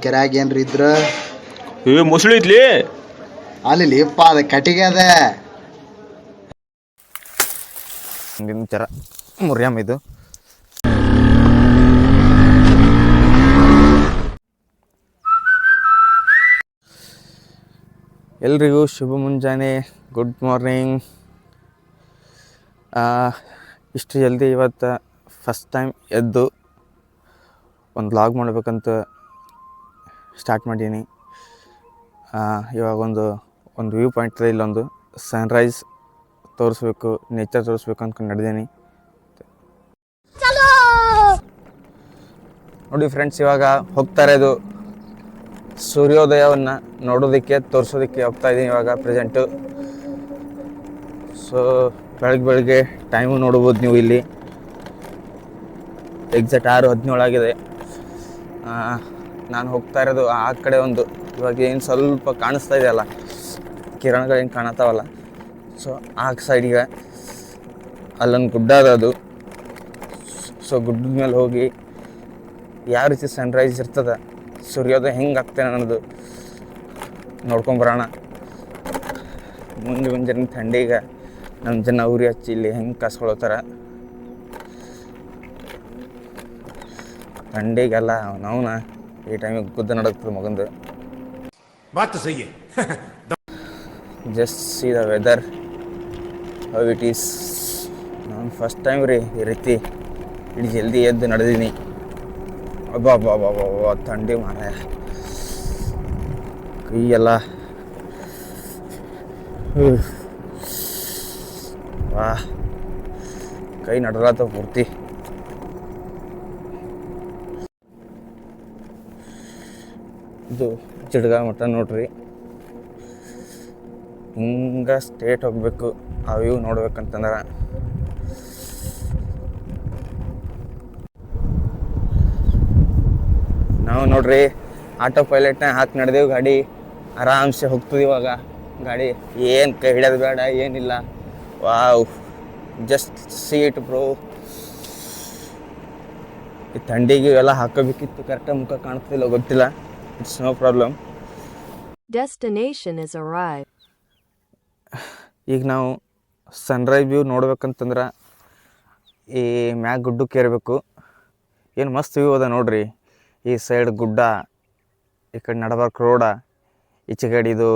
ಕೆರ್ಯಾಗ ಏನ್ರಿ ಇದ್ರ ಮೊಸಳಿ ಐತ್ಲಿ ಅಲ್ಲಿ ಇಪ್ಪ ಅದ ಕಟ್ಟಿಗೆ ಅದ ಚರ ಮುರಿಯಮ್ ಇದು ಎಲ್ರಿಗೂ ಶುಭ ಮುಂಜಾನೆ, ಗುಡ್ ಮಾರ್ನಿಂಗ್. ಇಷ್ಟು ಜಲ್ದಿ ಇವತ್ತು ಫಸ್ಟ್ ಟೈಮ್ ಎದ್ದು ಒಂದು ವ್ಲಾಗ್ ಮಾಡಬೇಕಂತ ಸ್ಟಾರ್ಟ್ ಮಾಡೀನಿ. ಇವಾಗ ಒಂದು ವ್ಯೂ ಪಾಯಿಂಟ್ ಇಲ್ಲೊಂದು ಸನ್ರೈಸ್ ತೋರಿಸ್ಬೇಕು, ನೇಚರ್ ತೋರಿಸ್ಬೇಕು ಅಂದ್ಕೊಂಡು ನಡೆದೀನಿ. ನೋಡಿ ಫ್ರೆಂಡ್ಸ್, ಇವಾಗ ಹೋಗ್ತಾ ಇರೋದು ಸೂರ್ಯೋದಯವನ್ನು ನೋಡೋದಕ್ಕೆ, ತೋರಿಸೋದಕ್ಕೆ ಹೋಗ್ತಾ ಇದ್ದೀನಿ ಇವಾಗ ಪ್ರೆಸೆಂಟು. ಸೊ ಬೆಳಗ್ಗೆ ಟೈಮು ನೋಡ್ಬೋದು ನೀವು. ಇಲ್ಲಿ ಎಕ್ಸಾಕ್ಟ್ 6:17 ಆಗಿದೆ. ನಾನು ಹೋಗ್ತಾ ಇರೋದು ಆ ಕಡೆ ಒಂದು, ಇವಾಗ ಏನು ಸ್ವಲ್ಪ ಕಾಣಿಸ್ತಾ ಇದೆಯಲ್ಲ ಕಿರಣಗಳು ಏನು ಕಾಣತ್ತಾವಲ್ಲ, ಸೊ ಆ ಸೈಡಿಗೆ ಅಲ್ಲೊಂದು ಗುಡ್ಡ ಅದು. ಸೊ ಗುಡ್ಡದ ಮೇಲೆ ಹೋಗಿ ಯಾವ ರೀತಿ ಸನ್ರೈಸ್ ಇರ್ತದೆ, ಸೂರ್ಯೋದಯ ಹೆಂಗೆ ಆಗ್ತದೆ ಅನ್ನೋದು ನೋಡ್ಕೊಂಬರೋಣ. ಮುಂಜಾನೆ ಥಂಡಿಗೆ ನಮ್ಮ ಜನ ಉರಿ ಹಚ್ಚಿ ಇಲ್ಲಿ ಹೆಂಗೆ ಕಾಸ್ಕೊಳತ್ತಾರ. ಥಂಡಿಗೆಲ್ಲ ಅವನವನ ಈ ಟೈಮಿಗೆ ಗುದ್ದ ನಡಕ್ತದೆ ಮಗಂದು. Just see the weather how it is. ನಾನು ಫಸ್ಟ್ ಟೈಮ್ ರೀ ಈ ರೀತಿ ಇಡೀ ಜಲ್ದಿ ಎದ್ದು ನಡೆದೀನಿ. ಅಬ್ಬಾ ಥಂಡಿ ಮಾರಾಯ, ಕೈಯೆಲ್ಲ ವಾ, ಕೈ ನಡಲಾತ ಪೂರ್ತಿ. ಇದು ಚಿಡ್ಗ ಮಠ ನೋಡ್ರಿ, ಹಿಂಗೆ ಸ್ಟೇಟ್ ಹೋಗ್ಬೇಕು ಆ ವ್ಯೂ ನೋಡ್ಬೇಕಂತಂದ್ರೆ. ನಾವು ನೋಡ್ರಿ ಆಟೋ ಪೈಲಟ್ನ ಹಾಕಿ ನಡೆದೇವು, ಗಾಡಿ ಆರಾಮ್ಸೆ ಹೋಗ್ತದೆ ಇವಾಗ. ಗಾಡಿ ಏನು ಕೈ ಹಿಡಿಯೋದು ಬೇಡ, ಏನಿಲ್ಲ. Wow, just seat bro. ಈ ಥಂಡಿಗೆ ಎಲ್ಲ ಹಾಕೋಬೇಕಿತ್ತು, ಕರೆಕ್ಟಾಗಿ ಮುಖ ಕಾಣ್ತಿಲ್ಲ ಗೊತ್ತಿಲ್ಲ. It's no problem. Destination is arrive. ಈಗ ನಾವು ಸನ್ರೈಸ್ ವ್ಯೂ ನೋಡ್ಬೇಕಂತಂದ್ರೆ ಈ ಮ್ಯಾಗ ಗುಡ್ಡಕ್ಕೆ ಏರಬೇಕು. ಏನು ಮಸ್ತ್ ವ್ಯೂ ಅದ ನೋಡ್ರಿ. ಈ ಸೈಡ್ ಗುಡ್ಡ, ಈ ಕಡೆ ನಡಬಾರ್ಕ್ ರೋಡ, ಈಚೆ ಕಡೆ ಇದು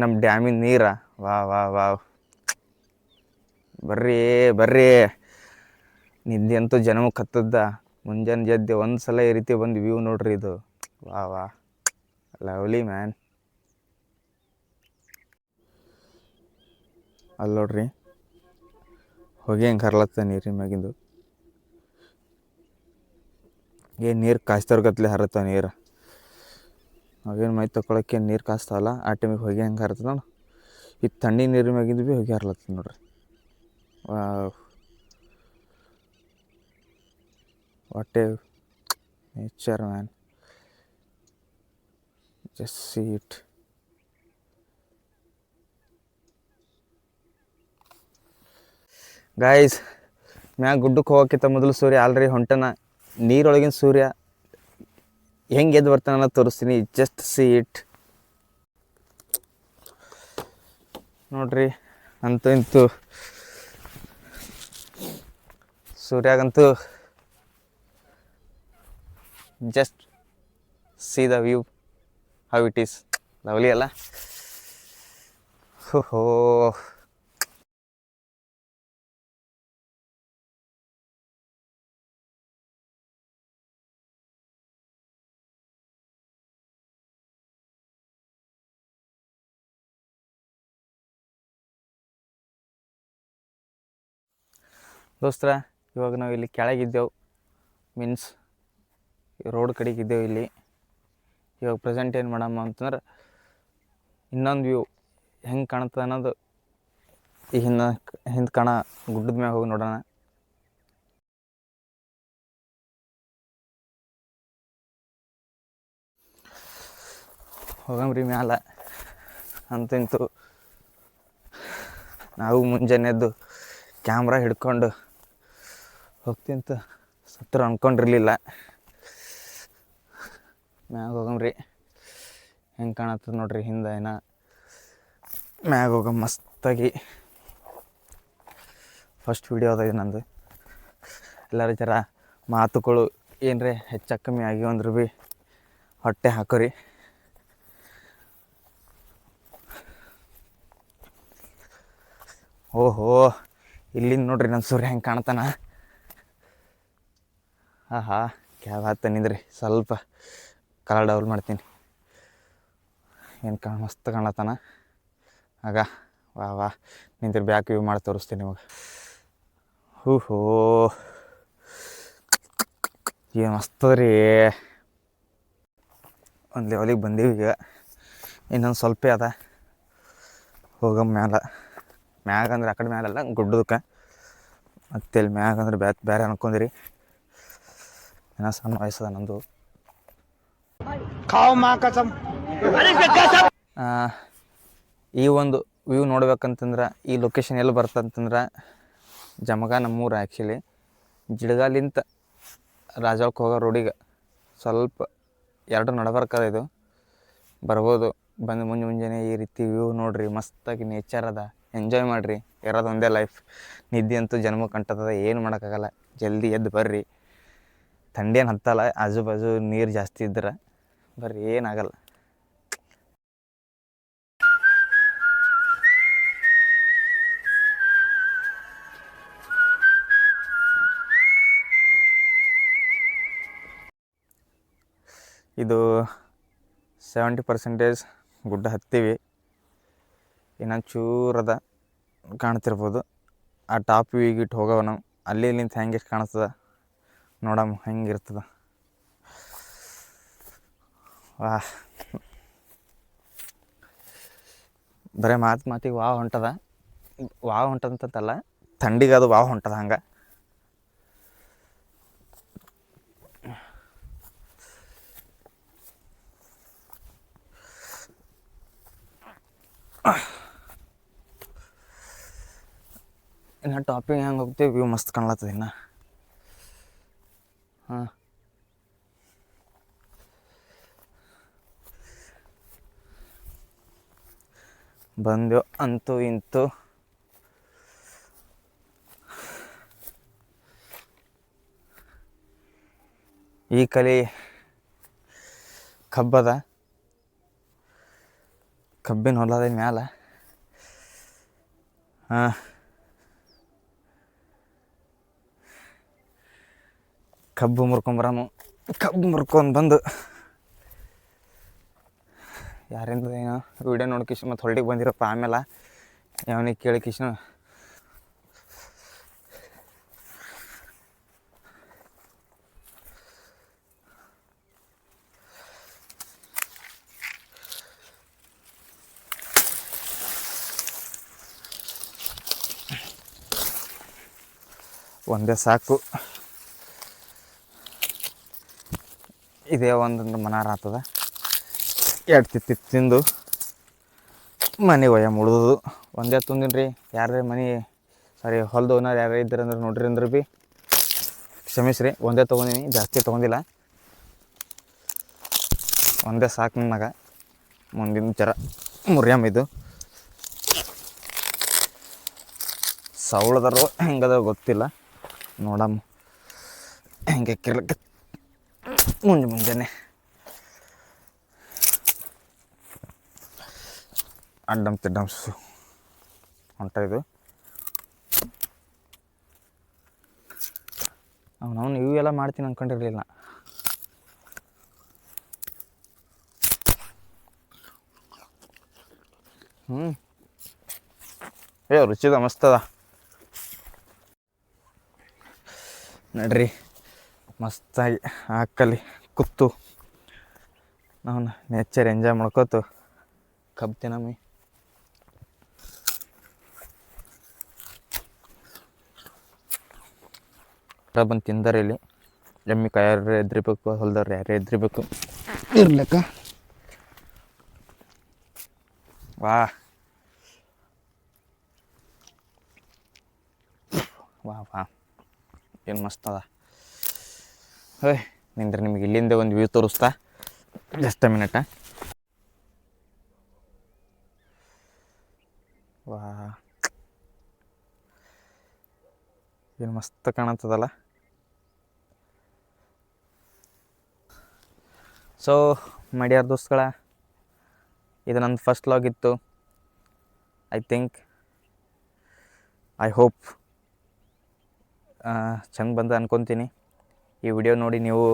ನಮ್ಮ ಡ್ಯಾಮಿನ ನೀರ. ವಾವ್ ಬರ್ರಿ ನಿದ್ದೆ ಅಂತೂ ಜನಮಕ್ಕೆ ಹತ್ತದ. ಮುಂಜಾನೆ ಜದ್ದೆ ಒಂದು ಸಲ ಈ ರೀತಿ ಬಂದು ವ್ಯೂ ನೋಡ್ರಿ. ಇದು ವಾ ಲವ್ಲಿ ಮ್ಯಾನ್. ಅಲ್ಲಿ ನೋಡ್ರಿ ಹೊಗೆ ಹೆಂಗೆ ಹರ್ಲತ್ತ ನೀರಿನ ಮ್ಯಾಗಿಂದು. ಏನು ನೀರು ಕಾಯ್ತವ್ರಗತ್ಲೆ ಹರತ್ತ ನೀರು. ಅವೇನು ಮೈ ತೊಗೊಳಕ್ಕೆ ನೀರು ಕಾಸ್ತಾವಲ್ಲ, ಆ ಟೈಮಿಗೆ ಹೊಗೆ ಹೆಂಗೆ ಹರ್ತದ ನೋಡು. ಈ ತಣ್ಣಿ ನೀರಿನ ಮ್ಯಾಗಿಂದು ಭೀ ಹೊಗೆ ಹರ್ಲತ್ತದ ನೋಡ್ರಿ. What A nature man, just C it. Guys, ಮ್ಯಾಗ ಗುಡ್ಡಕ್ಕೆ ಹೋಗೋಕ್ಕಿಂತ ಮೊದಲು ಸೂರ್ಯ ಆಲ್ರೆಡಿ ಹೊಂಟನ. ನೀರೊಳಗಿನ ಸೂರ್ಯ ಹೆಂಗೆ ಎದ್ದು ಬರ್ತಾನ ಅನ್ನೋದು ತೋರಿಸ್ತೀನಿ. ಜಸ್ಟ್ ಸಿ ಇಟ್ ನೋಡ್ರಿ. ಅಂತೂ ಇಂತೂ ಸೂರ್ಯಾಗಂತೂ just see the view how it is. Lovely ಅಲ್ಲ? ಹೋ ದೋಸ್ತರ, ಇವಾಗ ನಾವು ಇಲ್ಲಿ ಕೆಳಗಿದ್ದೆವು, ಮೀನ್ಸ್ ರೋಡ್ ಕಡೆಗಿದ್ದೆವು. ಇಲ್ಲಿ ಇವಾಗ ಪ್ರೆಸೆಂಟ್ ಏನು ಮಾಡಮ್ಮ ಅಂತಂದ್ರೆ ಇನ್ನೊಂದು ವ್ಯೂ ಹೆಂಗೆ ಕಾಣುತ್ತೆ ಅನ್ನೋದು ಈ ಹಿಂದೆ ಕಾಣ ಗುಡ್ಡದ ಮ್ಯಾಗ ಹೋಗಿ ನೋಡೋಣ. ಹೋಗಮ್ರಿ ಮ್ಯಾಲ. ಅಂತೂ ಇಂತೂ ನಾವು ಮುಂಜಾನೆ ಎದ್ದು ಕ್ಯಾಮ್ರಾ ಹಿಡ್ಕೊಂಡು ಹೋಗ್ತಿಂತ ಸತ್ರ ಅಂದ್ಕೊಂಡಿರಲಿಲ್ಲ. ಮ್ಯಾಗ ಹೋಗಮ್ರಿ. ಹೆಂಗೆ ಕಾಣತ್ತದ ನೋಡ್ರಿ ಹಿಂದೆ ಏನ ಮ್ಯಾಗ ಹೋಗ ಮಸ್ತಾಗಿ. ಫಸ್ಟ್ ವಿಡಿಯೋ ಅದ ಇದು ನಂದು. ಎಲ್ಲರ ಜರ ಮಾತುಗಳು ಏನರೇ ಹೆಚ್ಚು ಕಮ್ಮಿ ಆಗಿವೆ ಅಂದ್ರೆ ಭೀ ಹೊಟ್ಟೆ ಹಾಕೋರಿ. ಓಹೋ, ಇಲ್ಲಿಂದ ನೋಡ್ರಿ ನನ್ನ ಸೂರ್ಯ ಹೆಂಗೆ ಕಾಣ್ತಾನ. ಆಹಾ, ಕ್ಯಾಬ್ ಹಾಕ್ತಾನೆ ನಿಂದ್ರಿ, ಸ್ವಲ್ಪ ಕಲರ್ ಡಬಲ್ ಮಾಡ್ತೀನಿ. ಏನು ಮಸ್ತ್ ಕಾಣತ್ತಾನ ಆಗ. ವಾ ನಿಂತ್ರಿ ಬ್ಯಾಕ್ ವ್ಯೂ ಮಾಡಿ ತೋರಿಸ್ತೀನಿ ನಿಮಗೆ. ಹೋ ಏನು ಮಸ್ತದ ರೀ. ಒಂದು ಲೆವೆಲಿಗೆ ಬಂದೀವಿ ಈಗ. ಇನ್ನೊಂದು ಸ್ವಲ್ಪ ಅದ ಹೋಗಮ್ಮ ಮ್ಯಾಗ ಅಂದ್ರೆ ಆ ಕಡೆ ಮ್ಯಾಲಲ್ಲ ಗುಡ್ಡದಕ್ಕೆ. ಮತ್ತೆ ಇಲ್ಲಿ ಮ್ಯಾಗ ಅಂದ್ರೆ ಬೇರೆ ಅನ್ಕೊಂಡಿರಿ. ಏನೋ ಸಣ್ಣ ವಯಸ್ಸದ ನಂದು. ಈ ಒಂದು ವ್ಯೂ ನೋಡ್ಬೇಕಂತಂದ್ರೆ ಈ ಲೊಕೇಶನ್ ಎಲ್ಲಿ ಬರ್ತಂತಂದ್ರೆ ಜಮಗ ನಮ್ಮೂರು. ಆ್ಯಕ್ಚುಲಿ ಜಿಡ್ಗಾಲಿಂತ ರಾಜಾಳಕ್ಕೆ ಹೋಗೋ ರೋಡಿಗೆ ಸ್ವಲ್ಪ ಎರಡು ನಡಬರ್ಕದ ಇದು. ಬರ್ಬೋದು, ಬಂದು ಮುಂಜಾನೆ ಈ ರೀತಿ ವ್ಯೂ ನೋಡಿರಿ. ಮಸ್ತಾಗಿ ನೇಚರ್ ಅದ, ಎಂಜಾಯ್ ಮಾಡಿರಿ. ಇರೋದು ಒಂದೇ ಲೈಫ್. ನಿದ್ದೆ ಅಂತೂ ಜನ್ಮಕ್ಕೆ ಕಂಟತದ, ಏನು ಮಾಡೋಕ್ಕಾಗಲ್ಲ. ಜಲ್ದಿ ಎದ್ದು ಬರ್ರಿ. ಥಂಡಿ ಏನು ಹತ್ತಲ್ಲ, ಆಜು ಬಾಜು ನೀರು ಜಾಸ್ತಿ ಇದ್ರೆ ಬರ್ರಿ, ಏನಾಗಲ್ಲ. ಇದು 70% ಗುಡ್ಡ ಹತ್ತೀವಿ. ಇನ್ನೊಂದು ಚೂರದ ಕಾಣ್ತಿರ್ಬೋದು. ಆ ಟಾಪ್ ವ್ಯೂಗಿಟ್ಟು ಹೋಗವ ನಾವು. ಅಲ್ಲಿ ಇಲ್ಲಿಂದ ಹೆಂಗೆ ಕಾಣಿಸ್ತದ ನೋಡಮ್ಮ, ಹೆಂಗಿರ್ತದ. ಬರೀ ಮಾತಿಗೆ ವಾವ್ ಹೊಂಟದಂತಲ್ಲ, ಥಂಡಿಗೆ ಅದು ವಾವ್ ಹೊಂಟದ ಹಂಗೆ. ಇನ್ನು ಟಾಪಿಗೆ ಹೆಂಗೆ ಹೋಗ್ತೀವಿ, ವ್ಯೂ ಮಸ್ತ್ ಕಾಣ್ಲತ್ತದ ಇನ್ನು. ಹಾಂ, ಬಂದೆವು ಅಂತೂ ಇಂತೂ. ಈ ಕಲಿ ಕಬ್ಬದ, ಕಬ್ಬಿನ ಹೊಲದ ಮ್ಯಾಲ. ಹಾಂ, ಕಬ್ಬು ಮುರ್ಕೊಂಬರಮ್ಮ. ಕಬ್ಬು ಮುರ್ಕೊಂಡು ಬಂದು ಯಾರಿಂದ ಏನೋ ವೀಡಿಯೋ ನೋಡಿ ಕಿಶನ್ ಮತ್ತು ಹೊಲ್ಡಿಗೆ ಬಂದಿರಪ್ಪ. ಆಮೇಲೆ ಯಾವನಿಗೆ ಕೇಳಿ ಕಿಶನ್ ಒಂದೇ ಸಾಕು. ಇದೇ ಒಂದು ಮನಾರ ಆಗ್ತದ. ಎರಡು ತಿಂದು ಮನೆ ಒಯ್ಯ ಮುಡ್ದು ಒಂದೇ ತುಂದಿನಿ ರೀ. ಯಾರೇ ಹೊಲ್ದು ಓನರ್ ಯಾರೇ ಇದ್ದಾರೆ ಅಂದ್ರೆ ನೋಡ್ರಿ ಅಂದ್ರೆ ಭೀ ಕ್ಷಮಿಸ್ರಿ. ಒಂದೇ ತೊಗೊಂಡಿನಿ, ಜಾಸ್ತಿ ತೊಗೊಂಡಿಲ್ಲ. ಒಂದೇ ಸಾಕು ನನಗೆ. ಮುಂದಿನ ಜರ ಮುರಿಯಮ್ಮ ಇದು ಸೌಳದಾರೋ ಹೆಂಗದ ಗೊತ್ತಿಲ್ಲ. ನೋಡಮ್ಮ ಹೆಂಗೆ ಕಿರ್ಲಕ್ಕೆ ಮುಂಜಾನೆ ಅಡ್ಡಮ್ ತಿಡ್ಡಮ್ಸು ಹೊಂಟ ಇದು. ಅವನವನು ಇವು ಎಲ್ಲ ಮಾಡ್ತೀನಿ ಅಂದ್ಕೊಂಡಿರಲಿಲ್ಲ. ರುಚಿದ ಮಸ್ತದ ನಡ್ರಿ. ಮಸ್ತಾಗಿ ಹಾಕಲ್ಲಿ ಕೂತು ನಾವು ನೇಚರ್ ಎಂಜಾಯ್ ಮಾಡ್ಕೋತು ಕಬ್ಬು ತಿನ್ನಮ್ಮಿ. ಬಂದು ತಿಂದಾರೆ ಇಲ್ಲಿ. ಎಮ್ಮಿ ಕಾಯಾರ ಎದ್ರಿಬೇಕು, ಹೊಲ್ದವ್ರು ಯಾರೇ ಎದ್ರಿಬೇಕು ಇರ್ಲಕ್ಕ. ವಾ ವಾ ವಾ ಏನು ಮಸ್ತ್ ಅದ. ನಿಂದ್ರೆ ನಿಮ್ಗೆ ಇಲ್ಲಿಂದ ಒಂದು ವ್ಯೂ ತೋರಿಸ್ತಾ. Just a minute. ವಾ, ಏನು ಮಸ್ತ್ ಕಾಣತ್ತದಲ್ಲ. ಸೊ ಮಡಿಯಾರ ದೋಸ್ತುಗಳ, ಇದು ನನ್ನ ಫಸ್ಟ್ ವ್ಲಾಗ್ ಇತ್ತು. ಐ ಹೋಪ್ ಚಂದ ಬಂದು ಅನ್ಕೊತೀನಿ. ಈ ವಿಡಿಯೋ ನೋಡಿ ನೀವು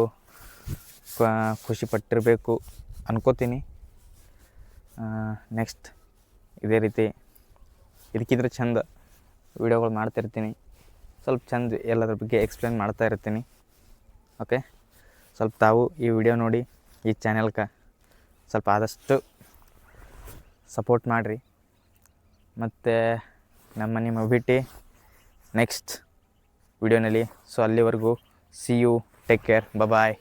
ಖುಷಿ ಪಟ್ಟಿರಬೇಕು ಅನ್ಕೋತೀನಿ. ನೆಕ್ಸ್ಟ್ ಇದೇ ರೀತಿ ಇದಕ್ಕಿದ್ರೆ ಚಂದ ವಿಡಿಯೋಗಳು ಮಾಡ್ತಾಯಿರ್ತೀನಿ. ಸ್ವಲ್ಪ ಚಂದ ಎಲ್ಲದ್ರ ಬಗ್ಗೆ ಎಕ್ಸ್ಪ್ಲೇನ್ ಮಾಡ್ತಾ ಇರ್ತೀನಿ. ಓಕೆ, ಸ್ವಲ್ಪ ತಾವು ಈ ವಿಡಿಯೋ ನೋಡಿ ಈ ಚಾನೆಲ್ಗೆ ಸ್ವಲ್ಪ ಆದಷ್ಟು ಸಪೋರ್ಟ್ ಮಾಡಿರಿ. ಮತ್ತು ನಿಮ್ಮ ಭೇಟಿ ನೆಕ್ಸ್ಟ್ ವಿಡಿಯೋನಲ್ಲಿ. ಸೊ ಅಲ್ಲಿವರೆಗೂ see you, take care, bye.